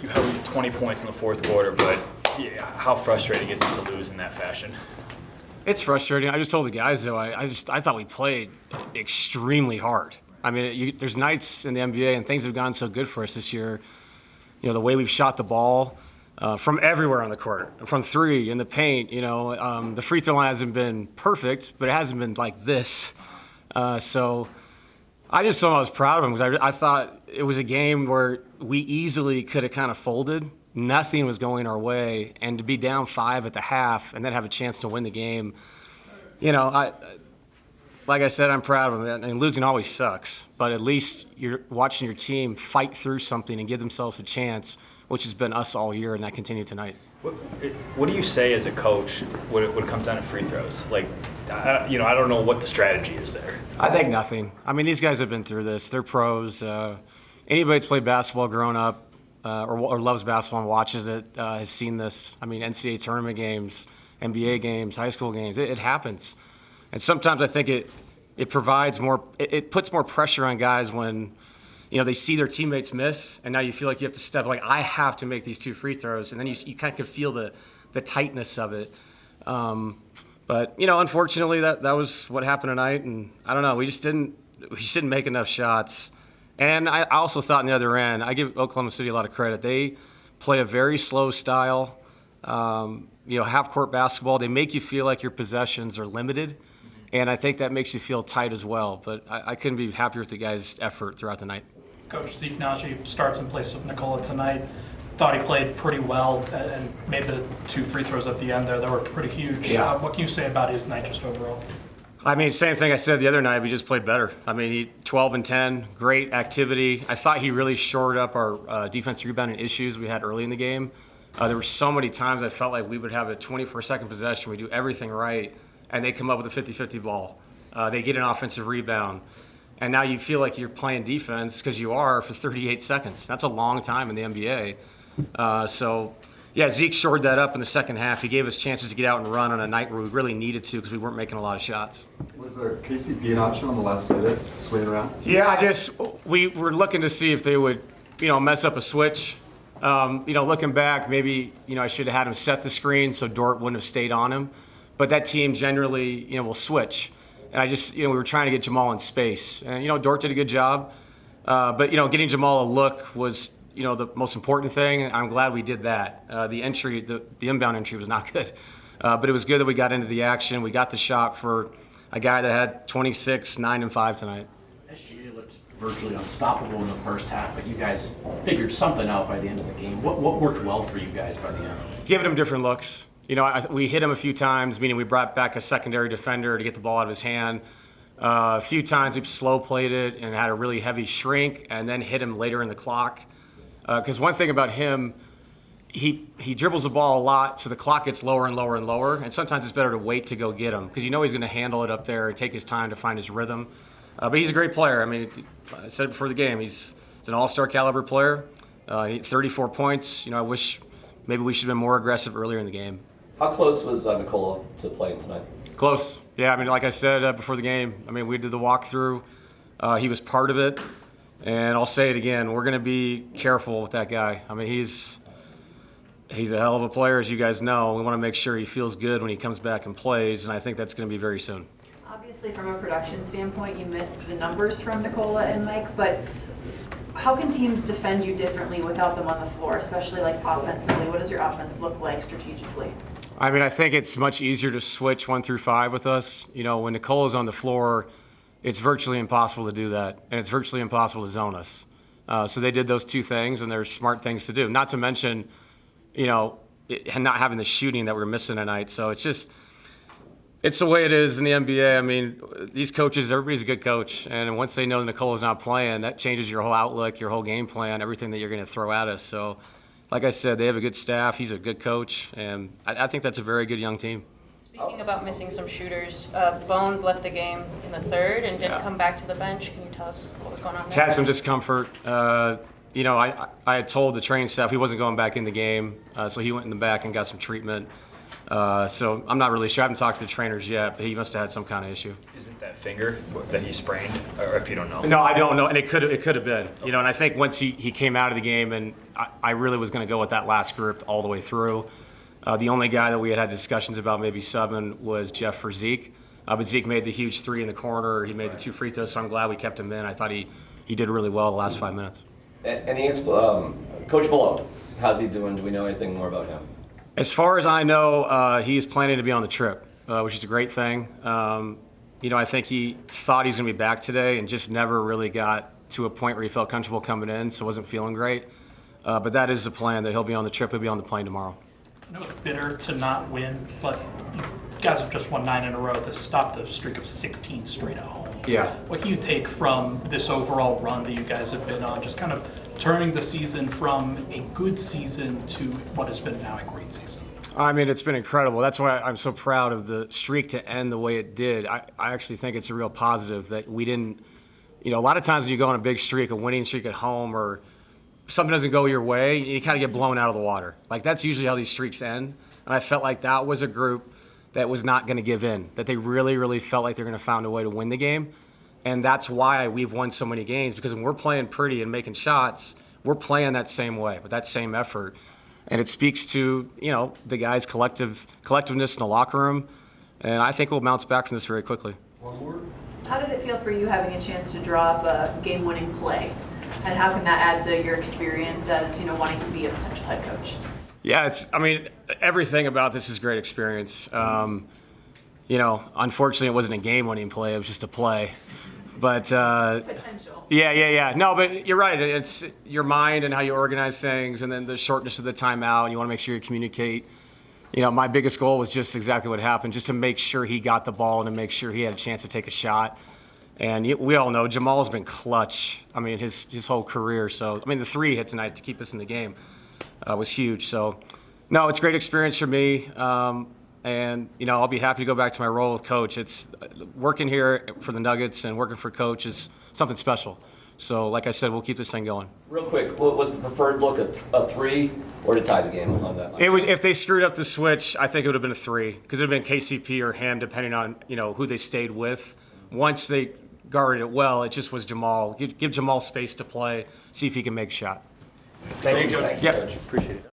You held 20 points in the fourth quarter, but yeah, how frustrating is it to lose in that fashion? It's frustrating. I just told the guys, though, I thought we played extremely hard. I mean, there's nights in the NBA, and things have gone so good for us this year. You know, the way we've shot the ball from everywhere on the court, from three, in the paint. You know, the free throw line hasn't been perfect, but it hasn't been like this. So I just thought I was proud of him because I thought it was a game where we easily could have kind of folded. Nothing was going our way, and to be down 5 at the half and then have a chance to win the game, you know, like I said, I'm proud of him. And losing always sucks, but at least you're watching your team fight through something and give themselves a chance, which has been us all year, and that continued tonight. What do you say as a coach when it comes down to free throws? Like, I don't know what the strategy is there. I think nothing. I mean, these guys have been through this. They're pros. Anybody that's played basketball growing up or loves basketball and watches it has seen this. I mean, NCAA tournament games, NBA games, high school games. It happens. And sometimes I think it provides more – it puts more pressure on guys when, you know, they see their teammates miss, and now you feel like you have to step – like, I have to make these 2 free throws. And then you kind of can feel the tightness of it. But, you know, unfortunately, that was what happened tonight. And I don't know. We just didn't make enough shots. And I also thought on the other end, I give Oklahoma City a lot of credit. They play a very slow style, half-court basketball. They make you feel like your possessions are limited, and I think that makes you feel tight as well. But I couldn't be happier with the guys' effort throughout the night. Coach Zeke Nnaji starts in place of Nikola tonight. Thought he played pretty well and made the 2 free throws at the end there that were pretty huge. Yeah. What can you say about his night just overall? I mean, same thing I said the other night. We just played better. I mean, he 12 and 10, great activity. I thought he really shored up our defensive rebounding issues we had early in the game. There were so many times I felt like we would have a 24-second possession. We do everything right, and they come up with a 50-50 ball. They get an offensive rebound. And now you feel like you're playing defense because you are for 38 seconds. That's a long time in the NBA. Yeah, Zeke shored that up in the second half. He gave us chances to get out and run on a night where we really needed to because we weren't making a lot of shots. Was there KCP an option on the last play there, swing around? Yeah, we were looking to see if they would, mess up a switch. Looking back, maybe, I should have had him set the screen so Dort wouldn't have stayed on him. But that team generally, will switch. And we were trying to get Jamal in space. And, Dort did a good job. But getting Jamal a look was – the most important thing, and I'm glad we did that. The inbound entry was not good. But it was good that we got into the action. We got the shot for a guy that had 26, 9, and 5 tonight. SGA looked virtually unstoppable in the first half, but you guys figured something out by the end of the game. What worked well for you guys by the end? Giving him different looks. We hit him a few times, meaning we brought back a secondary defender to get the ball out of his hand. A few times we slow played it and had a really heavy shrink and then hit him later in the clock. Because one thing about him, he dribbles the ball a lot, so the clock gets lower and lower and lower. And sometimes it's better to wait to go get him because he's going to handle it up there and take his time to find his rhythm. But he's a great player. I mean, I said it before the game, he's an all-star caliber player. 34 points. I wish maybe we should have been more aggressive earlier in the game. How close was Nikola to playing tonight? Close. Yeah, I mean, like I said before the game, we did the walkthrough. He was part of it. And I'll say it again, we're going to be careful with that guy. I mean, he's a hell of a player, as you guys know. We want to make sure he feels good when he comes back and plays, and I think that's going to be very soon. Obviously, from a production standpoint, you missed the numbers from Nikola and Mike, but how can teams defend you differently without them on the floor, especially like offensively? What does your offense look like strategically? I mean, I think it's much easier to switch 1 through 5 with us. When Nikola's on the floor, it's virtually impossible to do that, and it's virtually impossible to zone us. So they did those 2 things, and they're smart things to do. Not to mention, not having the shooting that we're missing tonight. So it's the way it is in the NBA. I mean, these coaches, everybody's a good coach, and once they know Nikola's not playing, that changes your whole outlook, your whole game plan, everything that you're going to throw at us. So, like I said, they have a good staff. He's a good coach, and I think that's a very good young team. Speaking about missing some shooters, Bones left the game in the third and didn't come back to the bench. Can you tell us what was going on there? Had some discomfort. I had told the training staff he wasn't going back in the game, so he went in the back and got some treatment. So I'm not really sure. I haven't talked to the trainers yet, but he must have had some kind of issue. Is it that finger that he sprained, or if you don't know? No, I don't know, and it could have been. You know, and I think once he came out of the game, and I really was going to go with that last group all the way through. The only guy that we had discussions about maybe subbing was Jeff for Zeke. But Zeke made the huge three in the corner. He made the 2 free throws, so I'm glad we kept him in. I thought he did really well the last 5 minutes. Coach Below, how's he doing? Do we know anything more about him? As far as I know, he's planning to be on the trip, which is a great thing. You know, I think he thought he's going to be back today and just never really got to a point where he felt comfortable coming in, so wasn't feeling great. But that is the plan, that he'll be on the trip. He'll be on the plane tomorrow. I know it's bitter to not win, but you guys have just won 9 in a row. This stopped a streak of 16 straight at home. Yeah. What can you take from this overall run that you guys have been on, just kind of turning the season from a good season to what has been now a great season? I mean, it's been incredible. That's why I'm so proud of the streak to end the way it did. I actually think it's a real positive that we didn't, you know, a lot of times when you go on a big streak, a winning streak at home, or something doesn't go your way, you kind of get blown out of the water. Like, that's usually how these streaks end. And I felt like that was a group that was not going to give in, that they really, really felt like they're going to find a way to win the game. And that's why we've won so many games, because when we're playing pretty and making shots, we're playing that same way, with that same effort. And it speaks to, you know, the guys' collectiveness in the locker room. And I think we'll bounce back from this very quickly. How did it feel for you having a chance to draw up a game-winning play? And how can that add to your experience as, you know, wanting to be a potential head coach? Yeah, I mean, everything about this is great experience. You know, unfortunately, it wasn't a game-winning play. It was just a play. But Potential. Yeah. No, but you're right. It's your mind and how you organize things, and then the shortness of the timeout. And you want to make sure you communicate. You know, my biggest goal was just exactly what happened, just to make sure he got the ball and to make sure he had a chance to take a shot. And we all know Jamal's been clutch. I mean, his whole career. So, I mean, the 3 hit tonight to keep us in the game was huge. So, no, it's a great experience for me. And, you know, I'll be happy to go back to my role with Coach. It's working here for the Nuggets and working for Coach is something special. So, like I said, we'll keep this thing going. Real quick, what was the preferred look, a 3 or to tie the game on that line? It was, if they screwed up the switch, I think it would have been a 3, because it would have been KCP or Ham, depending on, you know, who they stayed with. Once they guarded it well, it just was Jamal. Give Jamal space to play, see if he can make a shot. Thank you, Coach. Yep. Appreciate it.